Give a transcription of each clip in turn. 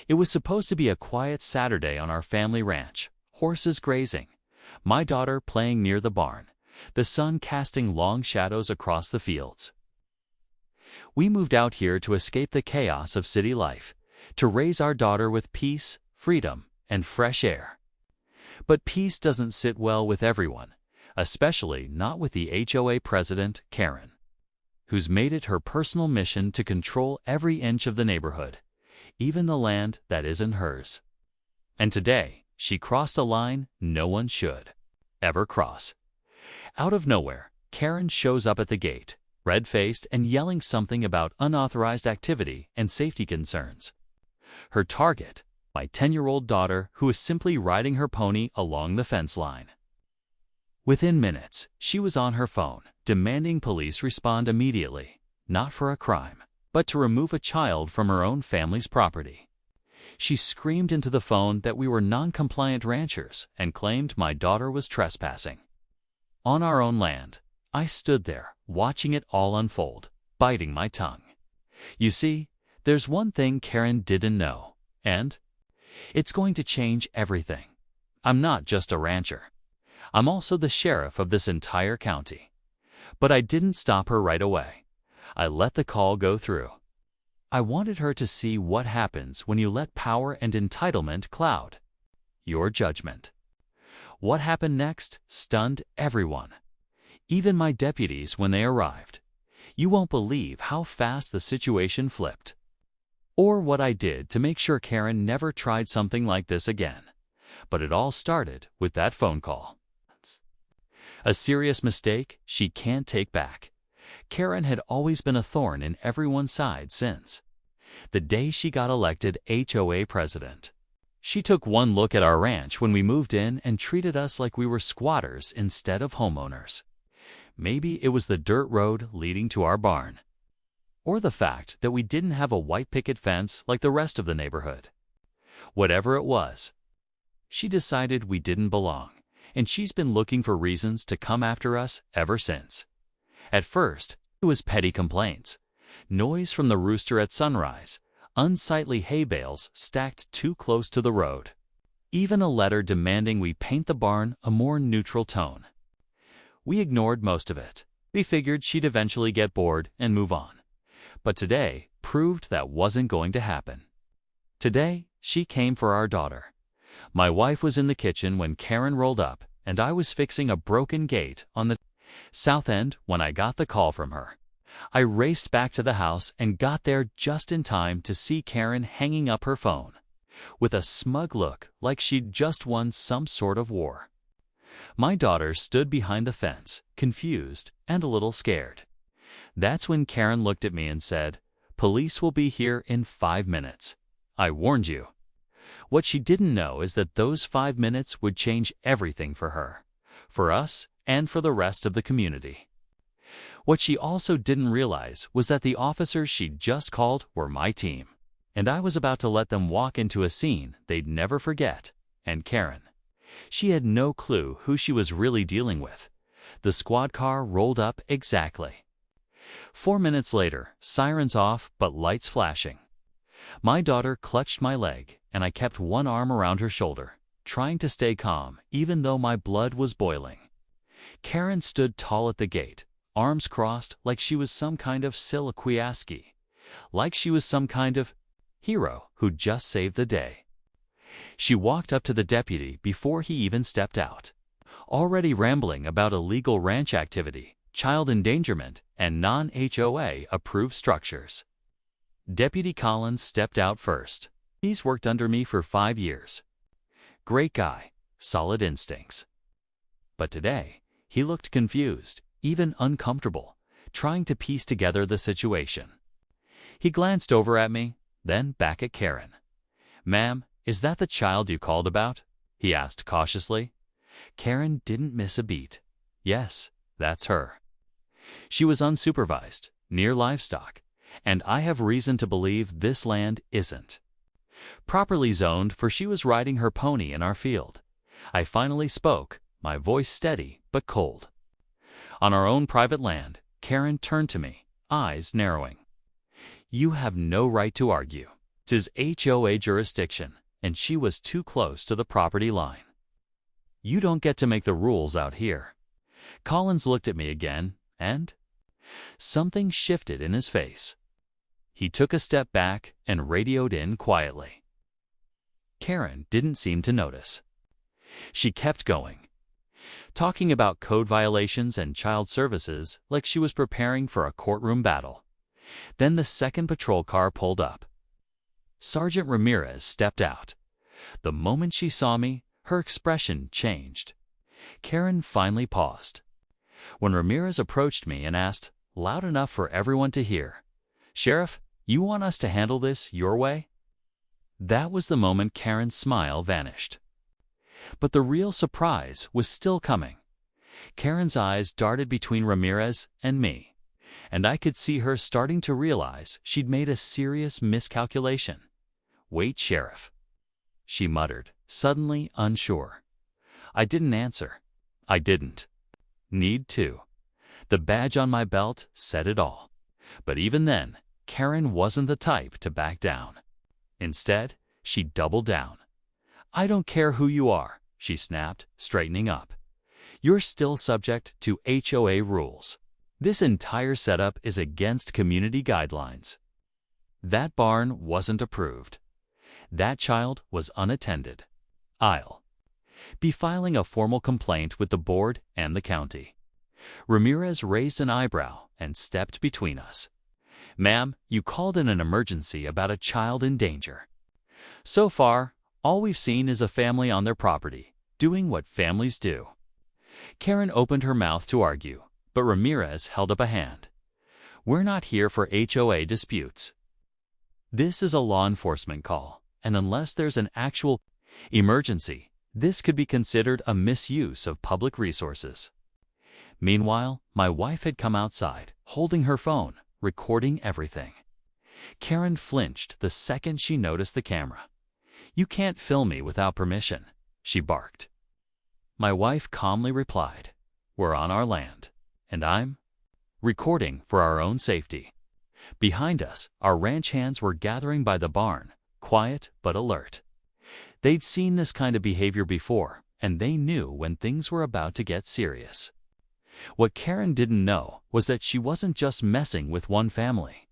It was supposed to be a quiet Saturday on our family ranch, horses grazing, my daughter playing near the barn, the sun casting long shadows across the fields. We moved out here to escape the chaos of city life, to raise our daughter with peace, freedom, and fresh air. But peace doesn't sit well with everyone, especially not with the HOA president, Karen, who's made it her personal mission to control every inch of the neighborhood, even the land that isn't hers. And today, she crossed a line no one should ever cross. Out of nowhere, Karen shows up at the gate, red-faced and yelling something about unauthorized activity and safety concerns. Her target, my 10-year-old daughter, who is simply riding her pony along the fence line. Within minutes, she was on her phone, demanding police respond immediately, not for a crime, but to remove a child from her own family's property. She screamed into the phone that we were non-compliant ranchers and claimed my daughter was trespassing on our own land. I stood there, watching it all unfold, biting my tongue. You see, there's one thing Karen didn't know, and it's going to change everything. I'm not just a rancher. I'm also the sheriff of this entire county. But I didn't stop her right away. I let the call go through. I wanted her to see what happens when you let power and entitlement cloud your judgment. What happened next stunned everyone, even my deputies when they arrived. You won't believe how fast the situation flipped. Or what I did to make sure Karen never tried something like this again. But it all started with that phone call. A serious mistake she can't take back. Karen had always been a thorn in everyone's side since the day she got elected HOA president. She took one look at our ranch when we moved in and treated us like we were squatters instead of homeowners. Maybe it was the dirt road leading to our barn, or the fact that we didn't have a white picket fence like the rest of the neighborhood. Whatever it was, she decided we didn't belong, and she's been looking for reasons to come after us ever since. At first, it was petty complaints, noise from the rooster at sunrise, unsightly hay bales stacked too close to the road, even a letter demanding we paint the barn a more neutral tone. We ignored most of it. We figured she'd eventually get bored and move on. But today proved that wasn't going to happen. Today, she came for our daughter. My wife was in the kitchen when Karen rolled up, and I was fixing a broken gate on the south end when I got the call from her. I raced back to the house and got there just in time to see Karen hanging up her phone, with a smug look like she'd just won some sort of war. My daughter stood behind the fence, confused and a little scared. That's when Karen looked at me and said, "Police will be here in 5 minutes. I warned you." What she didn't know is that those 5 minutes would change everything for her, for us, and for the rest of the community. What she also didn't realize was that the officers she'd just called were my team, and I was about to let them walk into a scene they'd never forget. And Karen, she had no clue who she was really dealing with. The squad car rolled up exactly 4 minutes later, sirens off but lights flashing. My daughter clutched my leg, and I kept one arm around her shoulder, trying to stay calm even though my blood was boiling. Karen stood tall at the gate, arms crossed like she was some kind of soliloquy, like she was some kind of hero who just saved the day. She walked up to the deputy before he even stepped out, already rambling about illegal ranch activity, child endangerment, and non-HOA approved structures. Deputy Collins stepped out first. He's worked under me for 5 years. Great guy, solid instincts. But today, he looked confused, even uncomfortable, trying to piece together the situation. He glanced over at me, then back at Karen. "Ma'am, is that the child you called about?" he asked cautiously. Karen didn't miss a beat. "Yes, that's her. She was unsupervised, near livestock, and I have reason to believe this land isn't properly zoned, for she was riding her pony in our field." I finally spoke, my voice steady but cold. On our own private land, Karen turned to me, eyes narrowing. "You have no right to argue. 'Tis HOA jurisdiction, and she was too close to the property line. You don't get to make the rules out here. Collins looked at me again, and something shifted in his face. He took a step back and radioed in quietly. Karen didn't seem to notice. She kept going, talking about code violations and child services like she was preparing for a courtroom battle. Then the second patrol car pulled up. Sergeant Ramirez stepped out. The moment she saw me, her expression changed. Karen finally paused. When Ramirez approached me and asked, loud enough for everyone to hear, "Sheriff, you want us to handle this your way?" That was the moment Karen's smile vanished. But the real surprise was still coming. Karen's eyes darted between Ramirez and me, and I could see her starting to realize she'd made a serious miscalculation. "Wait, Sheriff," she muttered, suddenly unsure. I didn't answer. I didn't need to. The badge on my belt said it all. But even then, Karen wasn't the type to back down. Instead, she doubled down. "I don't care who you are," she snapped, straightening up. "You're still subject to HOA rules. This entire setup is against community guidelines. That barn wasn't approved. That child was unattended. I'll be filing a formal complaint with the board and the county." Ramirez raised an eyebrow and stepped between us. "Ma'am, you called in an emergency about a child in danger. So far, all we've seen is a family on their property, doing what families do." Karen opened her mouth to argue, but Ramirez held up a hand. "We're not here for HOA disputes. This is a law enforcement call, and unless there's an actual emergency, this could be considered a misuse of public resources." Meanwhile, my wife had come outside, holding her phone, recording everything. Karen flinched the second she noticed the camera. "You can't film me without permission," she barked. My wife calmly replied, "We're on our land, and I'm recording for our own safety." Behind us, our ranch hands were gathering by the barn, quiet but alert. They'd seen this kind of behavior before, and they knew when things were about to get serious. What Karen didn't know was that she wasn't just messing with one family.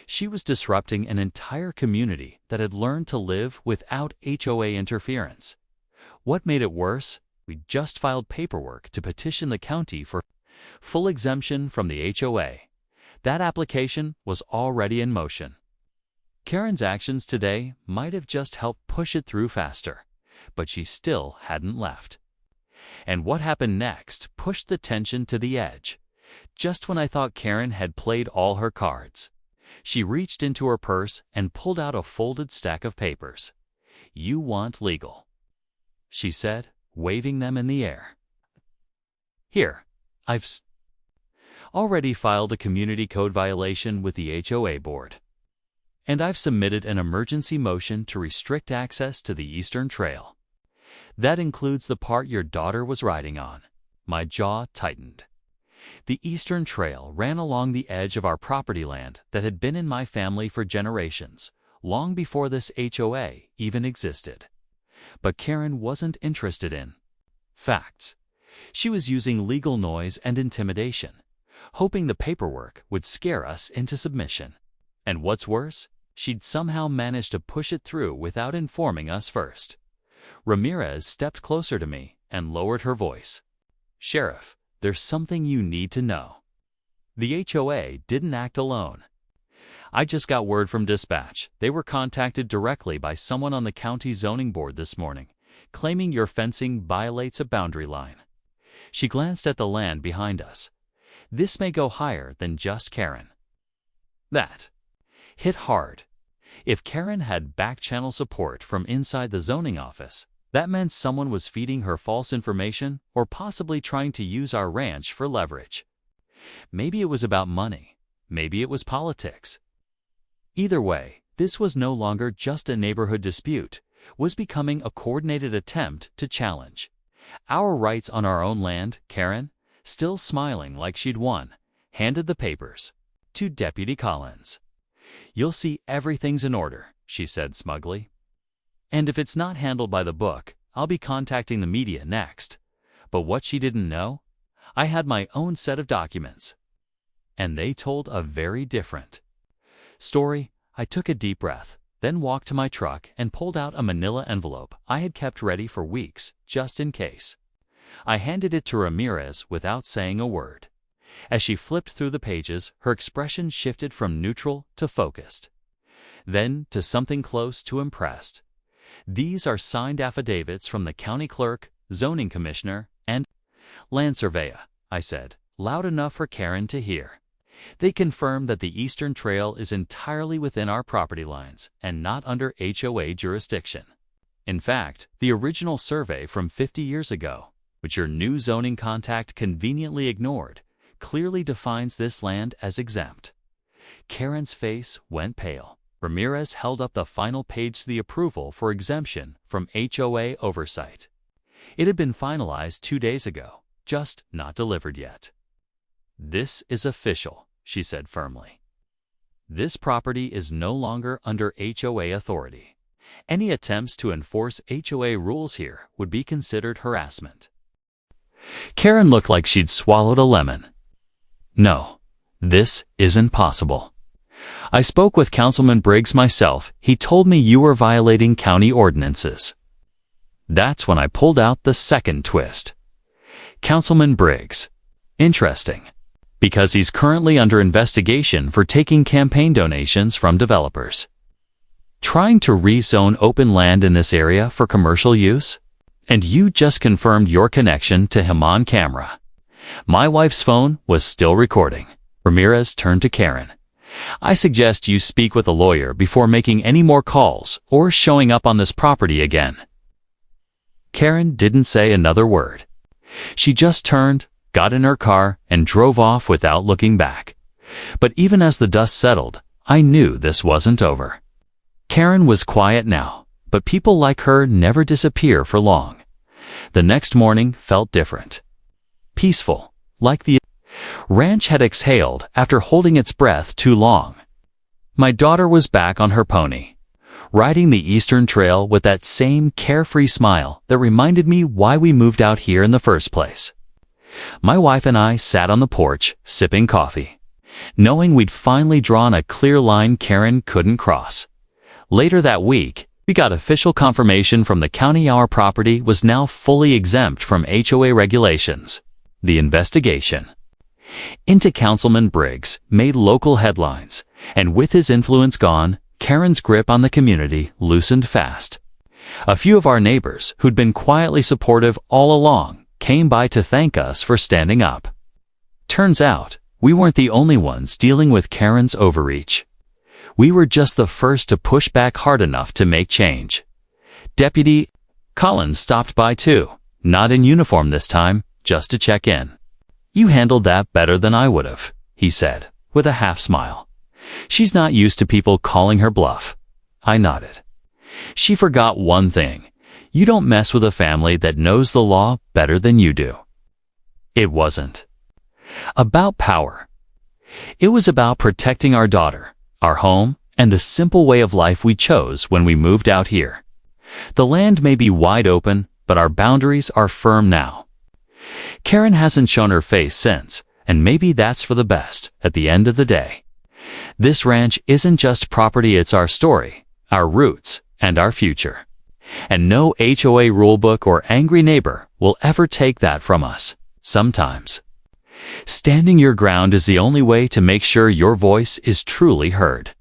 She was disrupting an entire community that had learned to live without HOA interference. What made it worse? We just filed paperwork to petition the county for full exemption from the HOA. That application was already in motion. Karen's actions today might have just helped push it through faster, but she still hadn't left. And what happened next pushed the tension to the edge. Just when I thought Karen had played all her cards, she reached into her purse and pulled out a folded stack of papers. "You want legal," she said, waving them in the air. "Here, I've already filed a community code violation with the HOA board. And I've submitted an emergency motion to restrict access to the Eastern Trail. That includes the part your daughter was riding on." My jaw tightened. The Eastern Trail ran along the edge of our property land that had been in my family for generations, long before this HOA even existed. But Karen wasn't interested in facts. She was using legal noise and intimidation, hoping the paperwork would scare us into submission. And what's worse, she'd somehow managed to push it through without informing us first. Ramirez stepped closer to me and lowered her voice. "Sheriff, there's something you need to know. The HOA didn't act alone. I just got word from dispatch. They were contacted directly by someone on the county zoning board this morning, claiming your fencing violates a boundary line." She glanced at the land behind us. "This may go higher than just Karen." That hit hard. If Karen had back-channel support from inside the zoning office, that meant someone was feeding her false information or possibly trying to use our ranch for leverage. Maybe it was about money. Maybe it was politics. Either way, this was no longer just a neighborhood dispute, was becoming a coordinated attempt to challenge our rights on our own land. Karen, still smiling like she'd won, handed the papers to Deputy Collins. "You'll see everything's in order. she said smugly. And if it's not handled by the book, I'll be contacting the media next. But what she didn't know? I had my own set of documents. And they told a very different story. I took a deep breath, then walked to my truck and pulled out a manila envelope I had kept ready for weeks, just in case. I handed it to Ramirez without saying a word. As she flipped through the pages, her expression shifted from neutral to focused, then to something close to impressed. These are signed affidavits from the county clerk, zoning commissioner, and land surveyor, I said, loud enough for Karen to hear. They confirm that the Eastern Trail is entirely within our property lines and not under HOA jurisdiction. In fact, the original survey from 50 years ago, which your new zoning contact conveniently ignored, clearly defines this land as exempt. Karen's face went pale. Ramirez held up the final page to the approval for exemption from HOA oversight. It had been finalized 2 days ago, just not delivered yet. This is official, she said firmly. This property is no longer under HOA authority. Any attempts to enforce HOA rules here would be considered harassment. Karen looked like she'd swallowed a lemon. No, this isn't possible. I spoke with Councilman Briggs myself. He told me you were violating county ordinances. That's when I pulled out the second twist. Councilman Briggs. Interesting. Because he's currently under investigation for taking campaign donations from developers. Trying to rezone open land in this area for commercial use? And you just confirmed your connection to him on camera. My wife's phone was still recording. Ramirez turned to Karen. I suggest you speak with a lawyer before making any more calls or showing up on this property again. Karen didn't say another word. She just turned, got in her car, and drove off without looking back. But even as the dust settled, I knew this wasn't over. Karen was quiet now, but people like her never disappear for long. The next morning felt different. Peaceful, like the ranch had exhaled after holding its breath too long. My daughter was back on her pony, riding the Eastern Trail with that same carefree smile that reminded me why we moved out here in the first place. My wife and I sat on the porch, sipping coffee, knowing we'd finally drawn a clear line Karen couldn't cross. Later that week, we got official confirmation from the county our property was now fully exempt from HOA regulations. The investigation into Councilman Briggs made local headlines, and with his influence gone, Karen's grip on the community loosened fast. A few of our neighbors, who'd been quietly supportive all along, came by to thank us for standing up. Turns out, we weren't the only ones dealing with Karen's overreach. We were just the first to push back hard enough to make change. Deputy Collins stopped by too, not in uniform this time, just to check in. You handled that better than I would have, he said, with a half smile. She's not used to people calling her bluff. I nodded. She forgot one thing. You don't mess with a family that knows the law better than you do. It wasn't about power. It was about protecting our daughter, our home, and the simple way of life we chose when we moved out here. The land may be wide open, but our boundaries are firm now. Karen hasn't shown her face since, and maybe that's for the best at the end of the day. This ranch isn't just property, it's our story, our roots, and our future. And no HOA rulebook or angry neighbor will ever take that from us. Sometimes standing your ground is the only way to make sure your voice is truly heard.